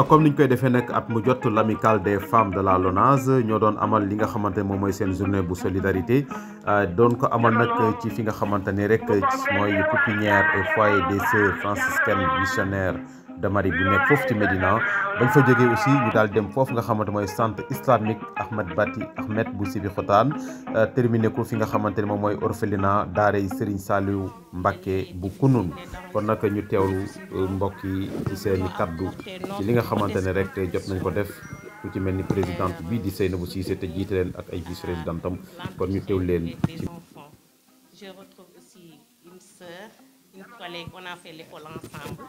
comme niñ koy defee nag at mu jot l'amicale des femmes de la LONASE ñoo doon amal li nga xamante ne moom mooy seen journée bu solidarité doon ko amal nag ci fi nga xamante ne rek mooy pépinière et foyer des sœurs franciscaines missionnaires de Marie bu nekk foofu ci Médina bañ fa jógee aussi ñu daal dem foofu nga xamante mooy centre islamique Ahmed bu Sébikotane terminé ko fi nga xamante ne moom mooy orphelinat daaray Serigne Saliou Mbacké bu Kounoune kon nag ñu teewlu mbokk yi ci seeni kaddu ci li nga xamante ne rek jot nañ ko def ku ci mel ni présidente bii di Seynabou Cissé te jiite leen ak ay vice présidentam kon ñu teewlu leen ci. Je retrouve aussi une sœur, une collègue, on a fait l'école ensemble.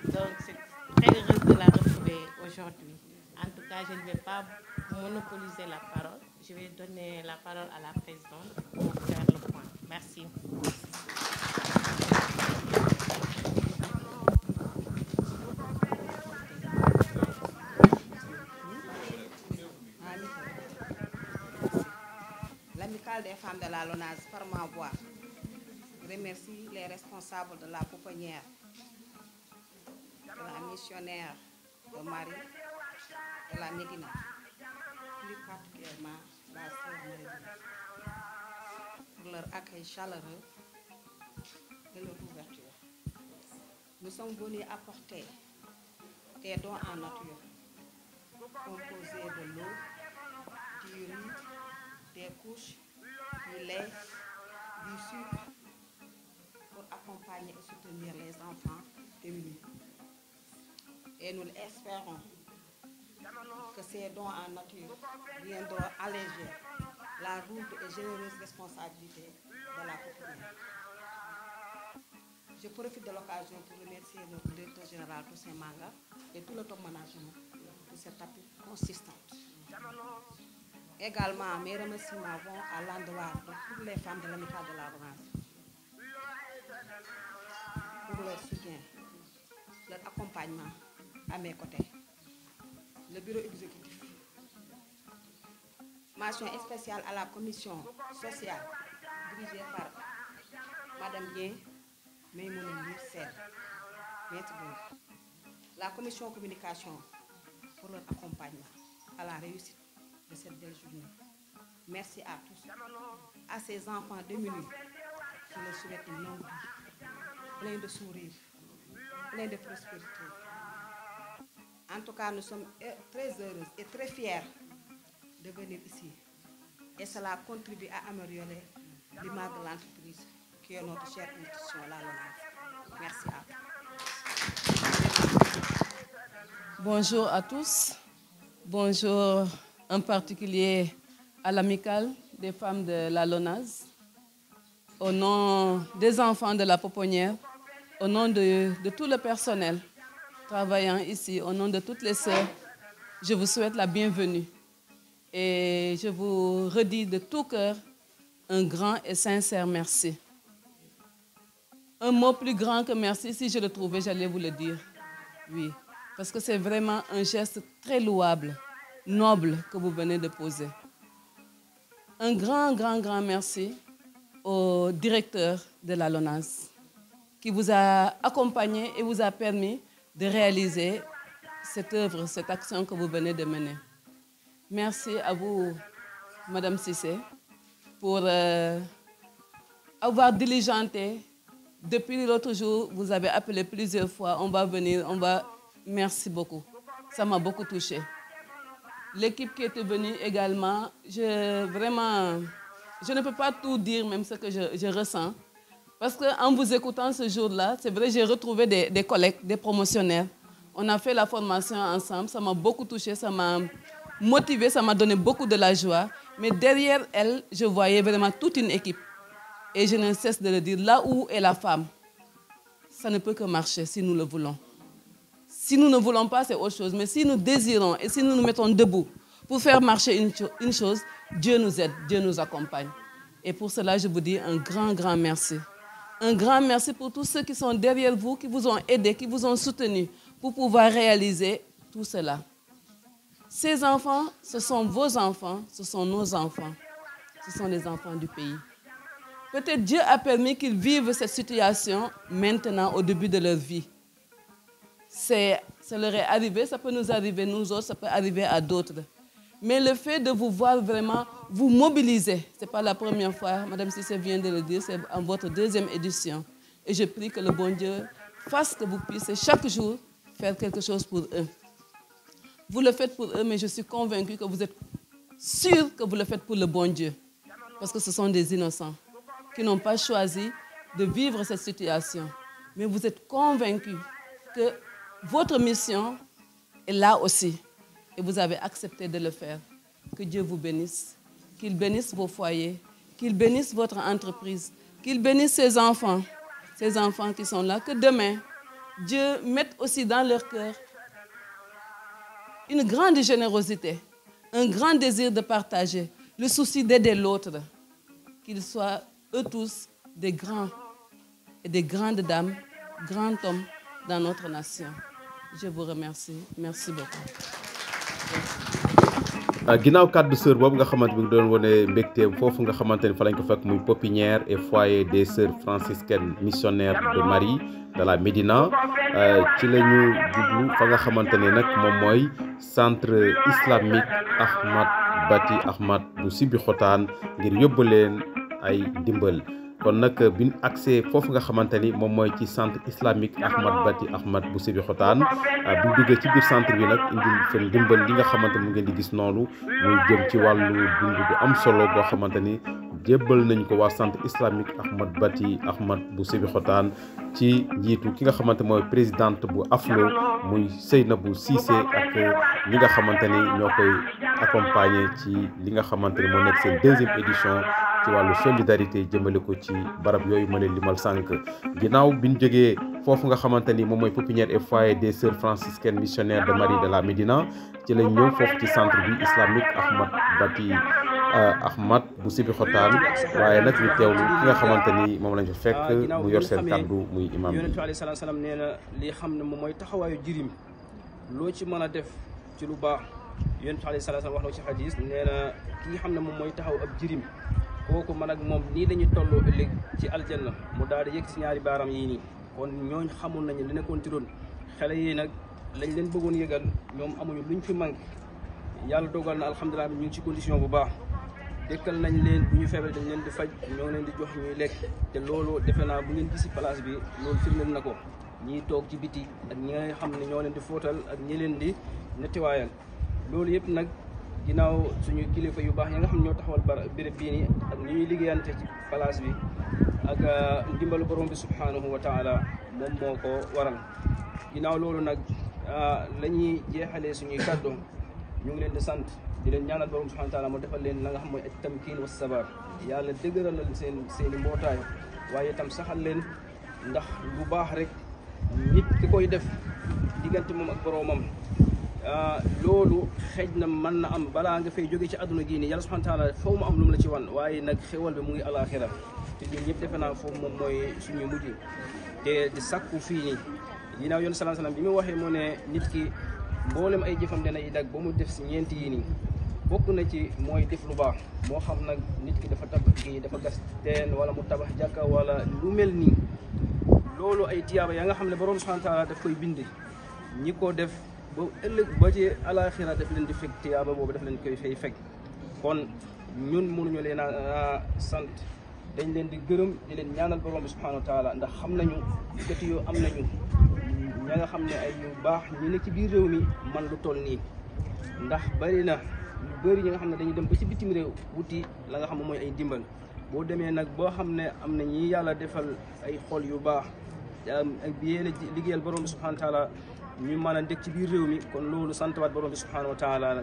Donc c'est très heureuse de la retrouver aujourd'hui. En tout cas, je ne vais pas monopoliser la parole. Je vais donner la parole à la présidente pour faire le point. Merci. L'amicale des femmes de la LONASE, par ma voix, remercie les responsables de la pouponnière, de la missionnaire de Marie, de la Médina, plus particulièrement la sœur Marie, pour leur accueil chaleureux et leur ouverture. Nous sommes venus apporter des dons en nature, composés de l'eau, du riz, des couches, du lait, du sucre, pour accompagner et soutenir les enfants démunis. Et nous espérons que ces dons en nature viendront alléger la lourde et généreuse responsabilité de la population. Je profite de l'occasion pour remercier notre directeur général Toussaint Manga et tout le top management de cet appui consistant. Également, mes remerciements vont à l'endroit de toutes les femmes de l'amicale de la LONASE pour leur soutien, leur accompagnement à mes côtés. Le bureau exécutif. Mention spéciale à la commission sociale dirigée par Madame Bien, Maïmouna Sel, la commission communication pour leur accompagnement à la réussite de cette belle journée. Merci à tous, à ces enfants démunis, je leur souhaite une longue vie, plein de sourires, plein de prospérité. En tout cas, nous sommes très heureuses et très fiers de venir ici. Et cela contribue à améliorer l'image de l'entreprise qui est notre chère institution, la LONASE. Merci à vous. Bonjour à tous. Bonjour en particulier à l'amicale des femmes de la LONASE. Au nom des enfants de la pouponnière, au nom de tout le personnel travaillant ici, au nom de toutes les sœurs, je vous souhaite la bienvenue. Et je vous redis de tout cœur un grand et sincère merci. Un mot plus grand que merci, si je le trouvais, j'allais vous le dire. Oui, parce que c'est vraiment un geste très louable, noble que vous venez de poser. Un grand merci au directeur de la LONASE qui vous a accompagné et vous a permis de réaliser cette œuvre, cette action que vous venez de mener. Merci à vous, Madame Cissé, pour avoir diligenté. Depuis l'autre jour, vous avez appelé plusieurs fois, on va venir, Merci beaucoup. Ça m'a beaucoup touchée. L'équipe qui était venue également, je ne peux pas tout dire, même ce que je ressens. Parce qu'en vous écoutant ce jour-là, c'est vrai, j'ai retrouvé des collègues, des promotionnaires. On a fait la formation ensemble, ça m'a beaucoup touchée, ça m'a motivée, ça m'a donné beaucoup de la joie. Mais derrière elle, je voyais vraiment toute une équipe. Et je ne cesse de le dire, là où est la femme, ça ne peut que marcher si nous le voulons. Si nous ne voulons pas, c'est autre chose. Mais si nous désirons et si nous nous mettons debout pour faire marcher une chose, Dieu nous aide, Dieu nous accompagne. Et pour cela, je vous dis un grand merci. Un grand merci pour tous ceux qui sont derrière vous, qui vous ont aidé, qui vous ont soutenu pour pouvoir réaliser tout cela. Ces enfants, ce sont vos enfants, ce sont nos enfants. Ce sont les enfants du pays. Peut-être Dieu a permis qu'ils vivent cette situation maintenant au début de leur vie. C'est ça leur est arrivé, ça peut nous arriver nous autres, ça peut arriver à d'autres. Mais le fait de vous voir vraiment vous mobiliser, ce n'est pas la première fois, Madame Cissé vient de le dire, c'est en votre deuxième édition. Et je prie que le bon Dieu fasse que vous puissiez chaque jour faire quelque chose pour eux. Vous le faites pour eux, mais je suis convaincue que vous êtes sûrs que vous le faites pour le bon Dieu. Parce que ce sont des innocents qui n'ont pas choisi de vivre cette situation. Mais vous êtes convaincus que votre mission est là aussi. Et vous avez accepté de le faire. Que Dieu vous bénisse. Qu'il bénisse vos foyers. Qu'il bénisse votre entreprise. Qu'il bénisse ces enfants qui sont là. Que demain, Dieu mette aussi dans leur cœur une grande générosité, un grand désir de partager, le souci d'aider l'autre. Qu'ils soient eux tous des grands et des grandes dames, grands hommes dans notre nation. Je vous remercie. Merci beaucoup. ginnaaw kàddu sœur boobu nga xamante bi doon wone mbégteem foofu nga xamante ni fa lañ ko fekk muy pépinière et foyer des sœurs franciscaines missionnaires de Marie de la Médina ci la ñu jublu fa nga xamante ne nag moom mooy centre islamique Ahmad Bati Ahmad bu Sébikotane ngir yóbbaleen ay ndimbal kon nag biñ accès foofu nga xamante ni moom mooy ci centre islamique Ahmad Bati Ahmad bu Sébikotane bu duggee ci biir centre bi nag indil seen ndimbal li nga xamante mu ngeen di gis noonu muy jëm ci wàllu dund bu am solo boo xamante ni jébbal nañ ko waa centre islamique Ahmad Bati Ahmad bu Sébikotane ci njiitu ki nga xamante mooy présidente bu AFLO muy Seynabou Cissé ak ñi nga xamante ni ñoo koy accompagner ci li nga xamante ni moo nekk seen deuxième édition ci wàllu solidarité jëmale ko ci barab yooyu ma leen limal sànq ginnaaw bi ñu jógee foofu nga xamante ni moom mooy pépinière et foyer des sœurs franciscaines missionnaires de Marie de la Médina ci lañ ñëw foofu ci centre bi islamique Ahmad Bati Ahmad bu Sébikotane waaye nag ñu teewlu ki nga xamante ni moom lañ fa fekk mu yor seen kàddu muy imam bi. Yonent bi alayhi salaatu salaam nee na li xam ne moom mooy taxawaayu jirim loo ci mën a def ci lu baax Yonent bi alayhi salaatu salaam wax na ci xadis nee na ki nga xam ne moom mooy taxaw ab jirim kooku man ak moom nii dañuy tolloo ëllëg ci aljanna mu daal di yëg ci ñaari baaram yii nii kon ñooñ xamul nañu li nekkoon ci doon xale yi nag lañ leen bëggoon yëgal ñoom amuñu luñ fi manqué yàlla dogal na alhamdulilah ñu ngi ci condition bu baax dëkkal nañ leen bu ñu feebar dañ leen di faj ñoo leen di jox ñuy lekk te loolu defe naa bu ngeen gisi place bi loolu firndeel na ko ñiy toog ci biti ak ñi nga xam ne ñoo leen di fóotal ak ñi leen di nettiwaayal loolu yëpp nag ginnaaw suñu kilifa yu baax yi nga xam ne ñoo taxawal béréb bii nii ak ñi ñuy liggéeyante ci place bi ak ndimbalu borom bi subhanahu wa taala moom moo ko waral ginnaaw loolu nag la ñuy jeexalee suñuy kàddu ñu ngi leen di sant di leen ñaanal borom subhanahu wa taala mu defal leen la nga xam mooy ak tamkiin wa sabar yàlla dëgëralal seeni mbootaay waaye itam saxal leen ndax bu baax rek nit ki koy def diggante moom ak boromam loolu xëj na mën na am balaa nga fay jóge ci àdduna gii nii yàlla subhanahu wa taala foofu mu am lu mu la ci wan waaye nag xewal bi mu ngi alaxira te ñun ñëpp defe naa foofu moom mooy suñu mujj te di sakku fii nii ginnaaw yoon sallallahu alayhi wasallam bi mu waxee mu ne nit ki mboolem ay jëfam danay dag ba mu def si ñeenti yii nii bokk na ci mooy def lu baax moo xam nag nit ki dafa tabax gi dafa gas teen wala mu tabax jàkka wala lu mel nii loolu ay tiyaaba yaa nga xam ne borom subhanahu wa taala daf koy bind ñi ko def ba ëllëg ba ci alaxira daf leen di fekk tiyaaba boobu daf leen koy fay fekk kon ñun mënuñu leen a sant dañ leen di gërëm di leen ñaanal borom bi subhanahu wa taala ndax xam nañu gëti yoo am nañu ña nga xam ne ay ñu baax ñu ne ci biir réew mi man lu toll nii ndax bari na lu bëri ñi nga xam ne dañuy dem ba ci bitim réew wuti la nga xam ne mooy ay dimbal boo demee nag boo xam ne am na ñi yàlla defal ay xol yu baax ak bi yéen a liggéeyal borom bi subhanahu wa taala ñu mën a dëkk ci biir réew mi kon loolu santwaat borom bi subhanahu wa taala la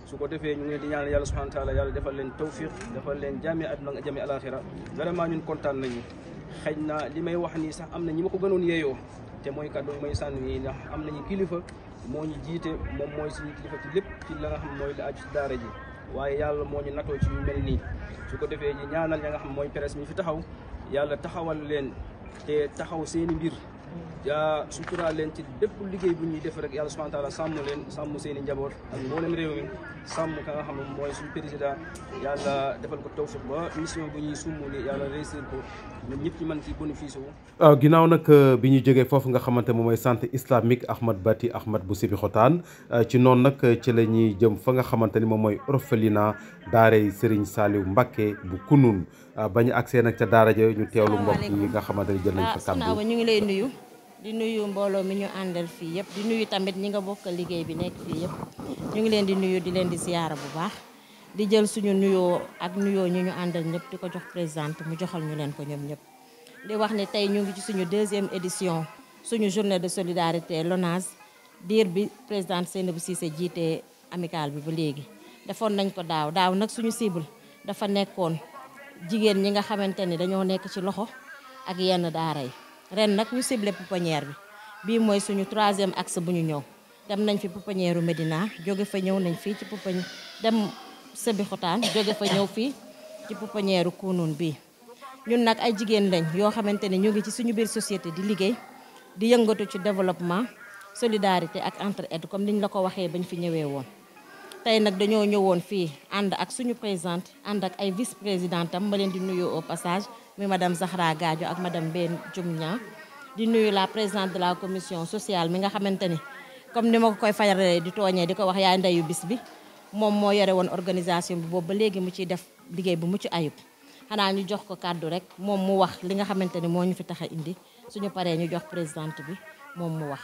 su ko defee ñu ngi leen di ñaanal yàlla subhanahu wa taala yàlla defal leen tawfiq defal leen jàmmi àdduna ak jàmmi alaxira vraiment ñun kontaan nañu xëy na li may wax nii sax am na ñi ma ko gënoon yeeyoo te mooy kàddu may sànni yi ndax am nañu kilifa moo ñu jiite moom mooy suñu kilifa ci lépp ci la nga xam mooy la aju ci daara ji waaye yàlla moo ñu natoo ci yu mel nii su ko defee ñi ñaanal ña nga xam mooy presse mi fi taxaw yàlla taxawal leen te taxaw seeni mbir suturaal leen ci bépp liggéey bu ñuy def rek yàlla subhanahu wa taala sàmm leen sàmm seen i njaboot ak mboolem réew mi sàmm ka nga xam ne mooy suñu président yàlla defal ko tawfiq ba mission bu ñuy sumb ni yàlla réussir ko ñun ñëpp ñu mën ci bénéfice wu. waaw ginnaaw nag bi ñu jógee foofu nga xamante moom mooy centre islamique Ahmad Bati Ahmad bu Sébikotane ci noonu nag ci la ñuy jëm fa nga xamante ni moom mooy orphelinat daaray Serigne Saliou Mbacké bu Kunun ba ñu agsee nag ca daara ja ñu teewlu mbokk yi nga xamante ni jël nañ fa kàddu. ñu ngi lay nuyu di nuyu mbooloo mi ñu àndal fii yëpp di nuyu tamit ñi nga bokkal liggéey bi nekk fii yëpp ñu ngi leen di nuyu di leen di ziyaara bu baax di jël suñu nuyoo ak nuyoo ñu àndal ñëpp di ko jox présidente mu joxal ñu leen ko ñoom ñëpp di wax ne tey ñu ngi ci suñu 2e édition suñu journée de solidarité LONASE diir bi présidente Seynabou Cissé jiite amicale bi ba léegi defoon nañ ko daaw nag suñu cible dafa nekkoon jigéen ñi nga xamante ni dañoo nekk ci loxo ak yenn daara yi ren nag ñu ciblé pouponnière bi bii mooy suñu 3e axe bu ñu ñëw dem nañ fi pouponnière u Médina jóge fa ñëw nañ fii ci pouponnière dem Sébikotane jóge fa ñëw fii ci pouponnière u Kunun bii ñun nag ay jigéen lañ yoo xamante ne ñu ngi ci suñu biir société di liggéey di yëngatu ci développement solidarité ak entraide comme niñ la ko waxee bañ fi ñëwee woon tey nag dañoo ñëwoon fii ànd ak suñu présidente ànd ak ay vice présidente am ma leen di nuyu au passage muy madame Zahra Gadio ak madame Ben Dioumnia di nuyu la présidente de la commission sociale mi nga xamante ni comme ni ma ko koy fayalee di tooñee di ko wax yaay ndeyu bis bi moom moo yore woon organisation bi boobu ba léegi mu ciy def liggéey bu mucc ayib xanaa ñu jox ko kàddu rek moom mu wax li nga xamante ni moo ñu fi tax a indi suñu paree ñu jox présidente bi moom mu wax.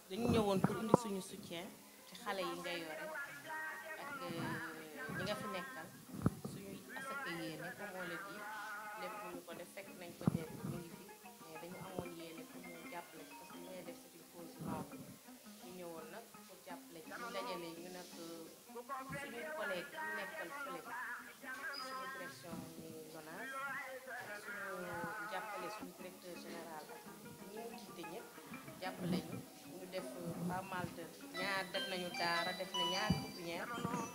dañu ñëwoon pour indi suñu soutien ci xale yi nga yore ak ñi nga fi nekkal suñuy asaka yéene comme on le dit lépp ñu ko def fekk nañ ko def ñu ngi fi mais dañu amoon yéene pour ñu jàppale ci parce que li ngay def c'est une cause noble ñu ñëwoon nag pour jàppale ci ñu dajale ñu nag suñuy collègue ñu nekkal fële suñu direction ni LONASE ak suñu jàppale suñu directeur général ñi mu jiite ñëpp jàppale ñu def pas mal de def nañu daara def na ñaari pouponnière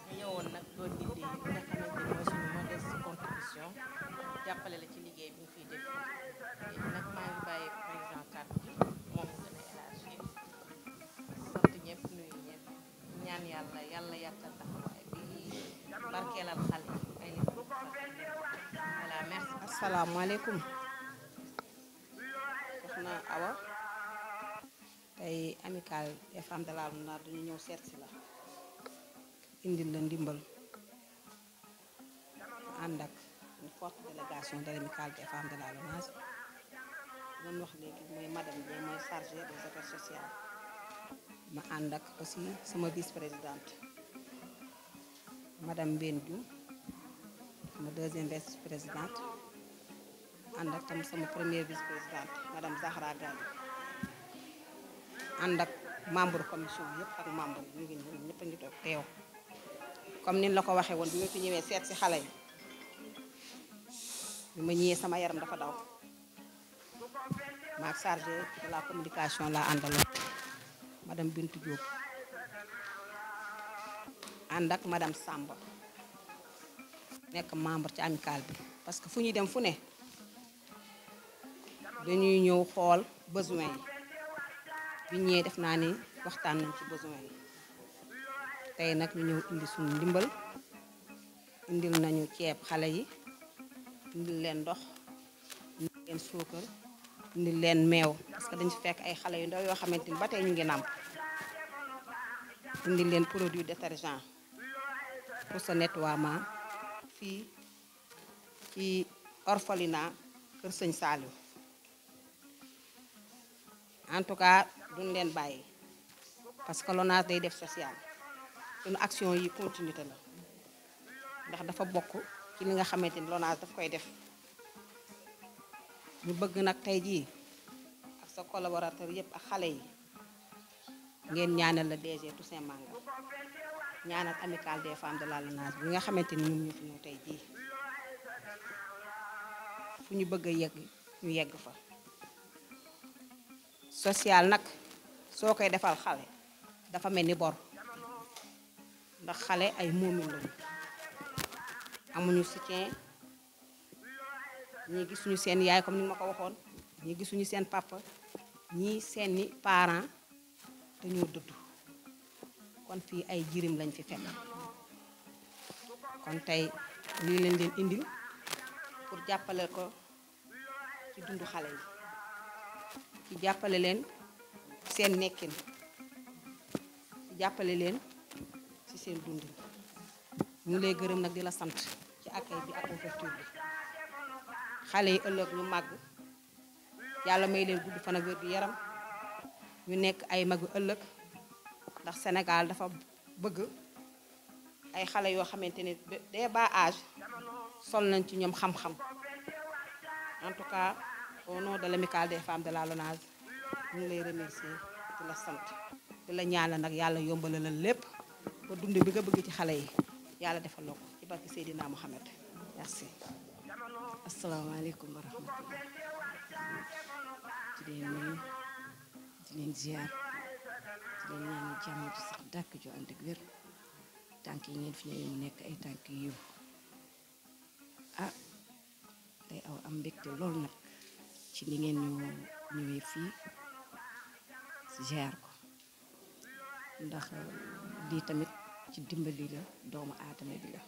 ñu ñëwoon nag doon indi li nga xamante ni mooy suñu modeste contribution jàppale la ci liggéey bi ñu fiy def léegi nag maa ngi bàyyi président kàddu gi moom mu gën a élargir sant ñëpp nuyu ñëpp ñaan yàlla yàkkal taxawaay bi barkeelal xale yi ay nit voilà merci. asalaamaaleykum soxna Awa tey amicale des femmes de la LONASE dañu ñëw seet si la indil la ndimbal ànd ak une forte délégation de l'amicale des femmes de la LONASE doon wax léegi mooy madame Dieng mooy chargée des affaires sociales ma ànd ak aussi sama vice présidente madame Ben Dioum sama 2e vice présidente ànd ak tam sama première vice présidente madame Zahra Gadio ànd ak membre commission yëpp ak membre ñu ngi ñëw ñëpp a ngi toog teew comme ni la ko waxee woon bi ma fi ñëwee seet si xale yi bi ma ñëwee sama yaram dafa daw maak chargé de la communication la àndaloon madame Bintou Diop ànd ak madame Samba nekk membre ci amicale bi parce que fu ñuy dem fu ne dañuy ñëw xool besoin yi bi ñëwee def naa ni waxtaan nañ ci besoin yi tey nag ñu ñëw indi suñu ndimbal indil nañu ceeb xale yi indil leen ndox indil leen suukar indil leen meew parce que dañu fi fekk ay xale yu ndaw yoo xamante ni ba tey ñu ngi nàmp indil leen produit détergent pour sa nettoiement fii ci orphelinat Kër Sëñ Saliou en tout cas duñ leen bàyyi parce que LONASE day def social suñu action yi continuité la ndax dafa bokk ci li nga xamante ni LONASE daf koy def ñu bëgg nag tey jii ak sa collaborateur yëpp ak xale yi ngeen ñaanal la DG Toussaint Manga ñaanal amicale des femmes de la LONASE bi nga xamante ni ñoom ñu fi ñëw tey jii fu ñu bëgg a yegg ñu yegg fa social nag soo koy defal xale dafa mel ni bor ndax xale ay moomin lañu amuñu soutien ñii gisuñu seen yaay comme ni ma ko waxoon ñii gisuñu seen papa ñii seeni parents dañoo dëddu kon fii ay jirim lañ fi fekk kon tey lii leen leen indil pour jàppale ko ci dundu xale yi ci jàppale leen seen nekkin ci jàppale leen ci seen dundin ñu ngi lay gërëm nag di la sant ci accueil bi ak ouverture bi xale yi ëllëg ñu màgg yàlla may leen gudd fan ak wér gu yaram ñu nekk ay magu ëllëg ndax Sénégal dafa bëgg ay xale yoo xamante ne dès bas âge sol nañ ci ñoom xam-xam en tout cas au nom de l'amicale des femmes de la LONASE ñu ngi lay remercier di la sant di la ñaanal nag yàlla yombala la lépp ba dund bi nga bëgg ci xale yi yàlla defal la ko ci barke Seydina Mohamed merci. asalaamaaleykum wa rahmatullah di leen nuyu di leen ziar di leen ñaanal jàmm ju sax dàkk ju ànd ak wér tànk yi ngeen fi ñëwee mu nekk ay tànk yiw ah tey aw am mbégte loolu nag ci li ngeen ñu ñëwee fii ziar ko ndax lii tamit ci dimbali la doomu aadama bi la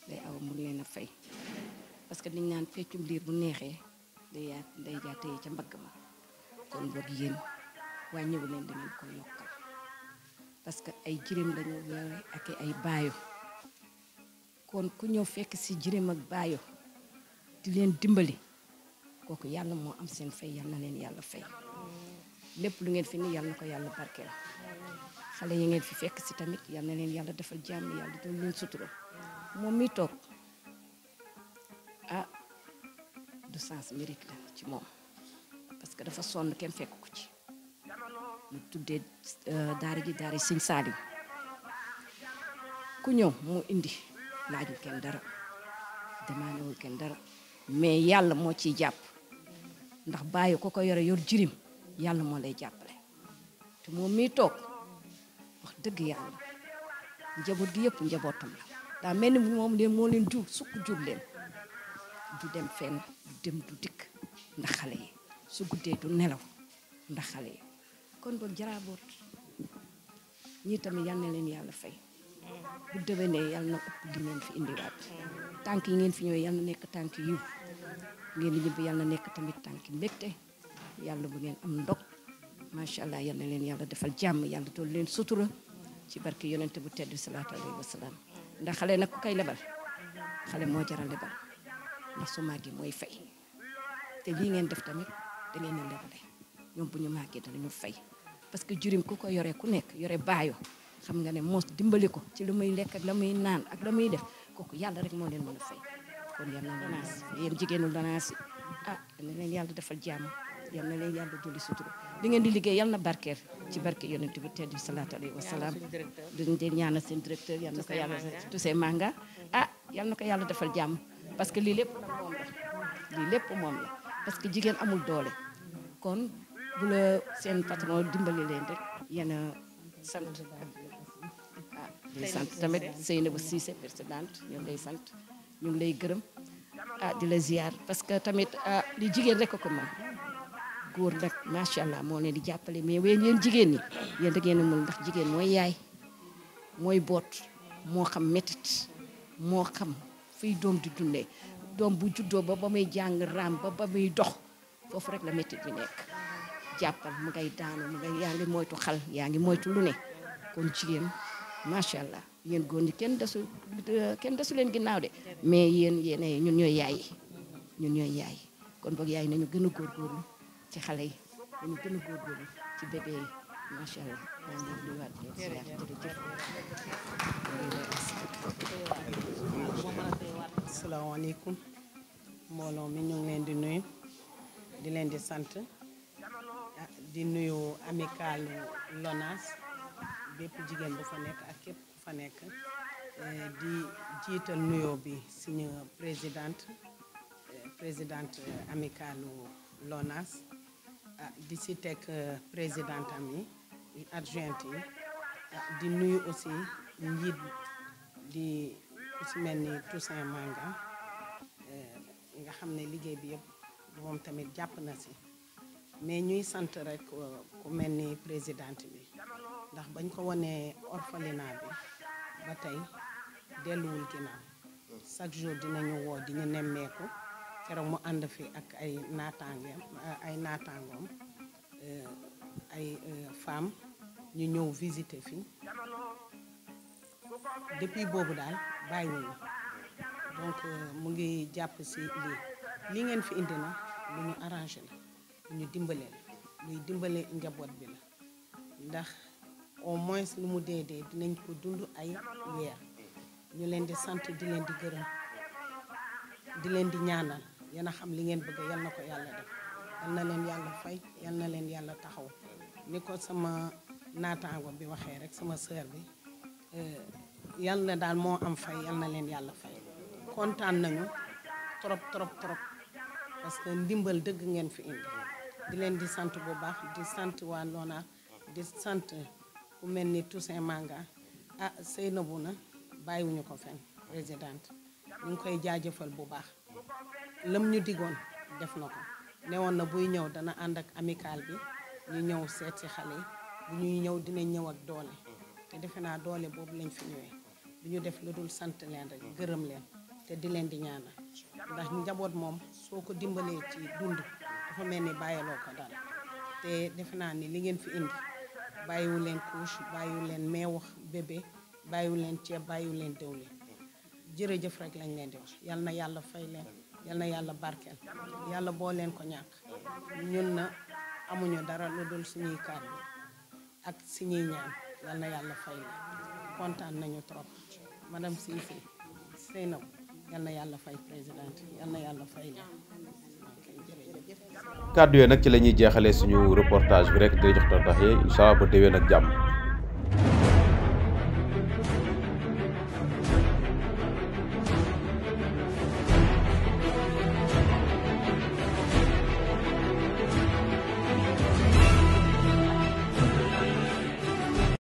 day aw mun leen a fay parce que dañ naan feccum liir bu neexee day jaatee ca mbagg ma kon boog yéen wàññiwu leen da ngeen ko yokkal parce que ay jirim lañu yore ak ay baayo kon ku ñëw fekk si jirim ak baayo di leen dimbali kooku yàlla moo am seen fay yal na leen yàlla fay lépp lu ngeen fi ni yal na ko yàlla barkeel xale yi ngeen fi fekk si tamit yal na leen yàlla defal jàmm yàlla doon leen sutura moom mi toog ah du sens mérite la ci moom parce que dafa sonn kenn fekk ko ci mu tuddee daara ji sëñ Saaliw ku ñëw mu indi laajul kenn dara demandewul kenn dara mais yàlla moo ciy jàpp ndax bàyyi ko yore yor jirim yàlla moo lay jàppale te moom miy toog wax dëgg yàlla njaboot gi yëpp njabootam la daa mel ni moom leen moo leen jur sukk jur leen du dem fenn du dem du dikk ndax xale yi su guddee du nelaw ndax xale yi kon boog jaraaboot ñii tamit yal na leen yàlla fay bu déwénee yàlla na ëpp li ngeen fi indiwaat tànk yi ngeen fi ñëwee yàlla na nekk tànk yiw ngeen di ñibbi yàlla na nekk tamit tànk mbégte yàlla bu ngeen am ndog macha allah yal na leen yàlla defal jàmm yàlla doon leen sutura ci barke yonente bu tedd salaatu alayhi wa salaam ndax xale nag ku koy lebal xale moo jaral lebal ndax su màggee mooy fay te lii ngeen def tamit da ngeen a lebale ñoom bu ñu màggee danañu fay parce que jurim ku ko yore ku nekk yore baayo xam nga ne moos dimbali ko ci lu muy lekk ak la muy naan ak la muy def kooku yàlla rek moo leen mën a fay kon yal na LONASE yéen jigéenu LONASE ah yal na leen yàlla defal jàmm yal na leen yàlla dolli sutura li ngeen di liggéey yal na barkeer ci barke yonent bi tedd salaatu alayhi wa salaam duñ dee ñaanal seen directeur yal na ko yàlla Toussaint Manga ah yal na ko yàlla defal jàmm parce que lii lépp nag moom la lii lépp moom la parce que jigéen amul doole kon bu la seen patron dimbali leen rek yéen a sant ah di sant tamit Seynabou Cissé présidente ñu ngi lay sant ñu ngi lay gërëm ah di la ziar parce que tamit li jigéen rek a ko mën góor nag macha allah moo leen di jàppale mais yéen jigéen ñi yéen da ngeen a mën ndax jigéen mooy yaay mooy boot moo xam métit moo xam fiy doom di dundee doom bu juddoo ba muy jàng raam ba muy dox foofu rek la métit bi nekk jàppal mu ngay daanu mu ngay yaa ngi moytu xal yaa ngi moytu lu ne kon jigéen macha allah yéen góor ñi kenn desu leen ginnaaw de mais yéen ñun ñooy yaay ñun ñooy yaay kon boog yaay nañu gën a góorgóorlu ci xale yi nañu gën a góorgóorlu ci bébé yi macha allah maa ngi leen di waat jërëjëf. asalaamaaleykum mbooloo mi ñu ngi leen di nuyu di leen di sant di nuyu amicale LONASE bépp jigéen bu fa nekk ak képp ku fa nekk di jiital nuyoo bi suñu présidente amicale LONASE di si teg présidente am yi adjointe yi di nuyu aussi njiit di ku si mel ni Toussaint Manga nga xam ne liggéey bi yëpp moom tamit jàpp na si mais ñuy sant rek ku mel ni présidente bi ndax bañ ko wanee orphelinat bi ba tey delluwul ginnaaw chaque jour dinañu woo di ñu nemmeeku keroog mu ànd fi ak ay naataangoom ay femmes ñu ñëw visiter fi depuis boobu daal bàyyiwuñu donc mu ngi jàpp si lii ngeen fi indi na lu ñu arrangé la lu ñu dimbalee la luy dimbale njaboot bi la ndax au moins lu mu dee dinañ ko dund ay weer ñu leen di sant di leen di gërëm di leen di ñaanal yéen a xam li ngeen bëgg yal na ko yàlla def yal na leen yàlla fay yal na leen yàlla taxaw ni ko sama naataango bi waxee rek sama sœur bi yal na daal moo am fay yal na leen yàlla fay kontaan nañu trop parce que ndimbal dëgg ngeen fi indi di leen di sant bu baax di sant waa Lona di sant ku mel ni Toussaint Manga Seynabou na bàyyiwuñu ko fenn présidente ñu ngi koy jaajëfal bu baax lam ñu digoon def na ko newoon na buy ñëw dana ànd ak amical bi ñu ñëw seet si xale yi bu ñuy ñëw dinañ ñëw ak doole te defe naa doole boobu lañ fi ñëwee bu ñu def lu dul sant leen rek gërëm leen te di leen di ñaanal ndax njaboot moom soo ko dimbalee ci dund dafa mel ni bàyyiloo ko dara te defe naa ni li ngeen fi indi bàyyiwu leen couche bàyyiwu leen meew bébé bàyyiwu leen ceeb bàyyiwu leen diwlin jërëjëf rek lañ leen di wax yal na yàlla fay leen yal na yàlla barkeel yàlla boo leen ko ñàkk ñun na amuñu dara lu dul suñuy kàddu ak suñuy ñaan yal na yàlla fay leen kontaan nañu trop madame Cissé Seynabou yal na yàlla fay présidente yal na yàlla fay leen kàddu yooyu nag ci la ñuy jeexalee suñu reportage bi rek di jox tax incha allah ba déwén ak jàmm.